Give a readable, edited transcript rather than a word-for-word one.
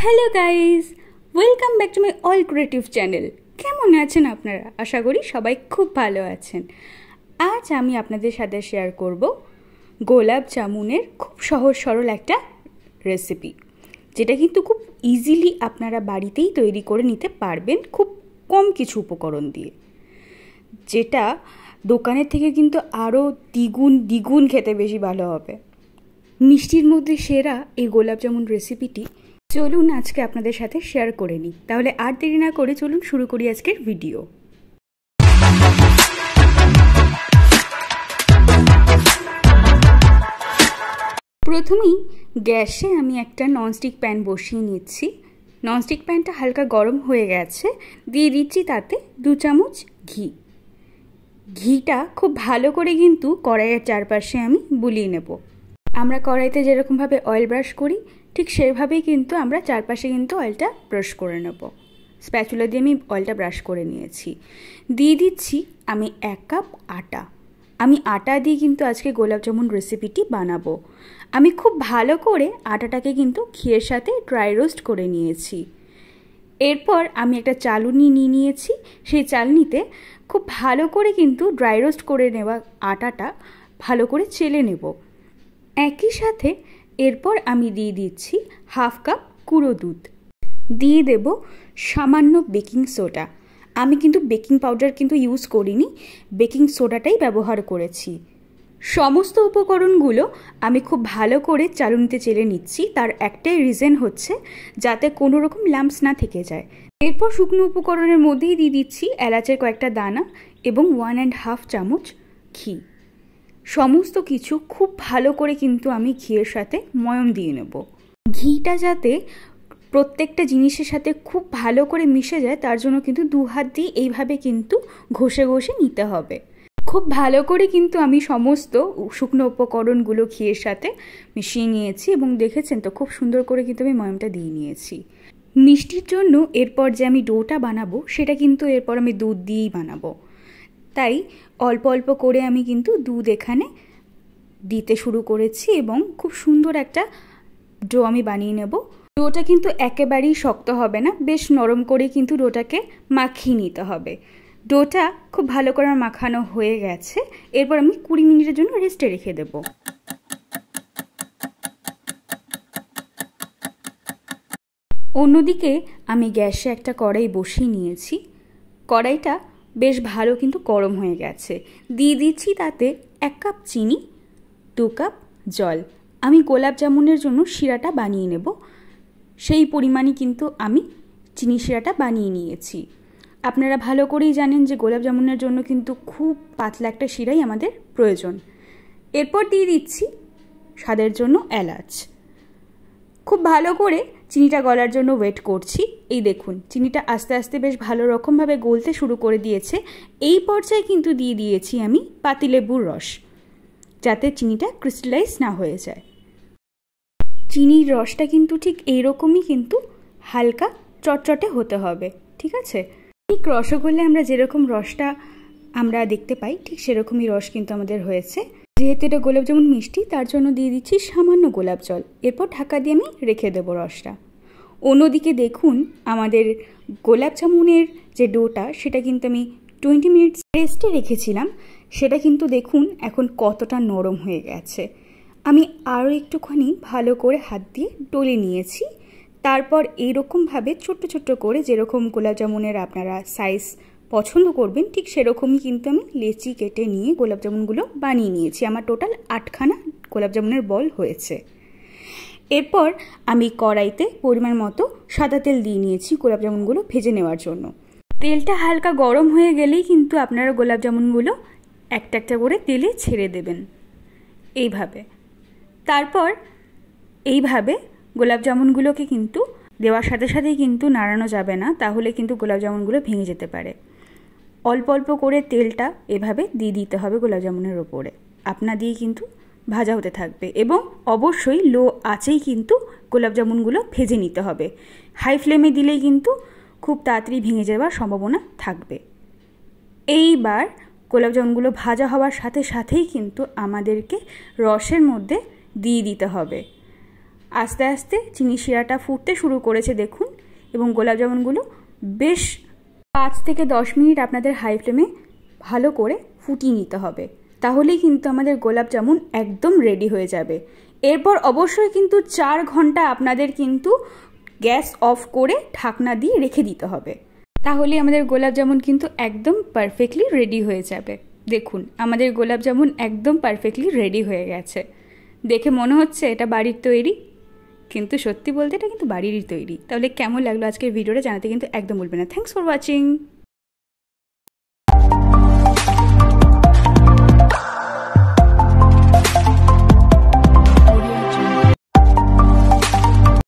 Hello guys, welcome back to my all creative channel. কেমন আছেন আপনারা? আশা করি সবাই খুব ভালো আছেন। আজ আমি আপনাদের সাথে শেয়ার করব গোলাপ জামুনের খুব সহজ সরল একটা রেসিপি, যেটা কিন্তু খুব ইজিলি আপনারা বাড়িতেই তৈরি করে নিতে পারবেন খুব কম কিছু উপকরণ দিয়ে, যেটা দোকানের থেকে কিন্তু আরও দ্বিগুণ খেতে বেশি ভালো হবে। মিষ্টির মধ্যে সেরা এই গোলাপ জামুন রেসিপিটি চলুন আজকে আপনাদের সাথে শেয়ার করে নিই। তাহলে আর দেরি না করে চলুন শুরু করি আজকের ভিডিও। প্রথমেই গ্যাসে আমি একটা ননস্টিক প্যান বসিয়ে নিচ্ছি। ননস্টিক প্যানটা হালকা গরম হয়ে গেছে, দিয়ে দিচ্ছি তাতে 2 চামচ ঘি। ঘিটা খুব ভালো করে কিন্তু কড়াইয়ের চারপাশে আমি বুলিয়ে নেব। আমরা কড়াইতে যেরকমভাবে অয়েল ব্রাশ করি ঠিক সেভাবেই কিন্তু আমরা চারপাশে কিন্তু অয়েলটা ব্রাশ করে নেব। স্প্যাচুলা দিয়ে আমি অয়েলটা ব্রাশ করে নিয়েছি। দিয়ে দিচ্ছি আমি 1 কাপ আটা। আমি আটা দিয়ে কিন্তু আজকে গোলাপ জামুন রেসিপিটি বানাবো। আমি খুব ভালো করে আটাটাকে কিন্তু ঘিয়ের সাথে ড্রাই রোস্ট করে নিয়েছি। এরপর আমি একটা চালুনি নিয়ে নিয়েছি। সেই চালনিতে খুব ভালো করে কিন্তু ড্রাই রোস্ট করে নেওয়া আটাটা ভালো করে চেলে নেব। একই সাথে এরপর আমি দিয়ে দিচ্ছি 1/2 কাপ গুঁড়ো দুধ, দিয়ে দেব সামান্য বেকিং সোডা। আমি কিন্তু বেকিং পাউডার কিন্তু ইউজ করিনি, বেকিং সোডাটাই ব্যবহার করেছি। সমস্ত উপকরণগুলো আমি খুব ভালো করে চালুনিতে চেলে নিচ্ছি। তার একটাই রিজন হচ্ছে যাতে কোনো রকম লাম্পস না থেকে যায়। এরপর শুকনো উপকরণের মধ্যেই দিয়ে দিচ্ছি এলাচের কয়েকটা দানা এবং 1.5 চামচ ঘি। সমস্ত কিছু খুব ভালো করে কিন্তু আমি ঘিয়ের সাথে ময়ম দিয়ে নেব। ঘিটা যাতে প্রত্যেকটা জিনিসের সাথে খুব ভালো করে মিশে যায় তার জন্য কিন্তু 2 হাত দিয়ে এইভাবে কিন্তু ঘষে ঘষে নিতে হবে। খুব ভালো করে কিন্তু আমি সমস্ত শুকনো উপকরণগুলো ঘিয়ের সাথে মিশিয়ে নিয়েছি এবং দেখেছেন তো খুব সুন্দর করে কিন্তু আমি ময়মটা দিয়ে নিয়েছি। মিষ্টির জন্য এরপর যে আমি ডোটা বানাবো সেটা কিন্তু এরপর আমি দুধ দিয়েই বানাবো, তাই অল্প অল্প করে আমি কিন্তু দুধ এখানে দিতে শুরু করেছি এবং খুব সুন্দর একটা ডো আমি বানিয়ে নেব। ডোটা কিন্তু একেবারেই শক্ত হবে না, বেশ নরম করে কিন্তু ডোটাকে মাখিয়ে নিতে হবে। ডোটা খুব ভালো করে মাখানো হয়ে গেছে। এরপর আমি 20 মিনিটের জন্য রেস্টে রেখে দেব। অন্যদিকে আমি গ্যাসে একটা কড়াই বসিয়ে নিয়েছি। কড়াইটা বেশ ভালো কিন্তু গরম হয়ে গেছে। দিয়ে দিচ্ছি তাতে 1 কাপ চিনি, 2 কাপ জল। আমি গোলাপ জামুনের জন্য শিরাটা বানিয়ে নেব, সেই পরিমাণে কিন্তু আমি চিনি শিরাটা বানিয়ে নিয়েছি। আপনারা ভালো করেই জানেন যে গোলাপ জামুনের জন্য কিন্তু খুব পাতলা একটা শিরাই আমাদের প্রয়োজন। এরপর দিয়ে দিচ্ছি স্বাদের জন্য এলাচ। খুব ভালো করে চিনিটা গলার জন্য ওয়েট করছি। এই দেখুন চিনিটা আস্তে আস্তে বেশ ভালো রকমভাবে গলতে শুরু করে দিয়েছে। এই পর্যায়ে কিন্তু দিয়ে দিয়েছি আমি পাতিলেবুর রস, যাতে চিনিটা ক্রিস্টালাইজ না হয়ে যায়। চিনির রসটা কিন্তু ঠিক এইরকমই কিন্তু হালকা চটচটে হতে হবে, ঠিক আছে? ঠিক রসগোল্লায় আমরা যেরকম রসটা আমরা দেখতে পাই ঠিক সেরকমই রস কিন্তু আমাদের হয়েছে। যেহেতু এটা গোলাপ জামুন মিষ্টি তার জন্য দিয়ে দিচ্ছি সামান্য গোলাপ জল। এরপর ঢাকা দিয়ে আমি রেখে দেবো রসটা। অন্যদিকে দেখুন আমাদের গোলাপ জামুনের যে ডোটা সেটা কিন্তু আমি 20 মিনিটস রেস্টে রেখেছিলাম, সেটা কিন্তু দেখুন এখন কতটা নরম হয়ে গেছে। আমি আরও একটুখানি ভালো করে হাত দিয়ে ডলে নিয়েছি। তারপর এইরকমভাবে ছোট্ট ছোট্ট করে যেরকম গোলাপ জামুনের আপনারা সাইজ পছন্দ করবেন ঠিক সেরকমই কিন্তু আমি লেচি কেটে নিয়ে গোলাপ জামুনগুলো বানিয়ে নিয়েছি। আমার টোটাল 8খানা গোলাপ জামুনের বল হয়েছে। এরপর আমি কড়াইতে পরিমাণ মতো সাদা তেল দিয়ে নিয়েছি গোলাপ জামুনগুলো ভেজে নেওয়ার জন্য। তেলটা হালকা গরম হয়ে গেলেই কিন্তু আপনারা গোলাপ জামুনগুলো একটা একটা করে তেলে ছেড়ে দেবেন এইভাবে। তারপর এইভাবে গোলাপ জামুনগুলোকে কিন্তু দেওয়ার সাথে সাথেই কিন্তু নাড়ানো যাবে না, তাহলে কিন্তু গোলাপ জামুনগুলো ভেঙে যেতে পারে। অল্প অল্প করে তেলটা এভাবে দিয়ে দিতে হবে গোলাপ জামুনের ওপরে। আপনা দিয়ে কিন্তু ভাজা হতে থাকবে এবং অবশ্যই লো আঁচেই কিন্তু গোলাপ জামুনগুলো ভেজে নিতে হবে। হাই ফ্লেমে দিলেই কিন্তু খুব তাড়াতাড়ি ভেঙে যাওয়ার সম্ভাবনা থাকবে। এইবার গোলাপ জামুনগুলো ভাজা হওয়ার সাথে সাথেই কিন্তু আমাদেরকে রসের মধ্যে দিয়ে দিতে হবে। আস্তে আস্তে চিনি শিরাটা ফুটতে শুরু করেছে দেখুন, এবং গোলাপ জামুনগুলো বেশ 5 থেকে 10 মিনিট আপনাদের হাই ফ্লেমে ভালো করে ফুটিয়ে নিতে হবে, তাহলেই কিন্তু আমাদের গোলাপ জামুন একদম রেডি হয়ে যাবে। এরপর অবশ্যই কিন্তু 4 ঘন্টা আপনাদের কিন্তু গ্যাস অফ করে ঢাকনা দিয়ে রেখে দিতে হবে, তাহলে আমাদের গোলাপ জামুন কিন্তু একদম পারফেক্টলি রেডি হয়ে যাবে। দেখুন আমাদের গোলাপ জামুন একদম পারফেক্টলি রেডি হয়ে গেছে। দেখে মনে হচ্ছে এটা বাড়ির তৈরি, কিন্তু সত্যি বলতে এটা কিন্তু বাড়িরই তৈরি। তাহলে কেমন লাগলো আজকের ভিডিওটা জানাতে কিন্তু একদম ভুলবেন না। Thanks for watching.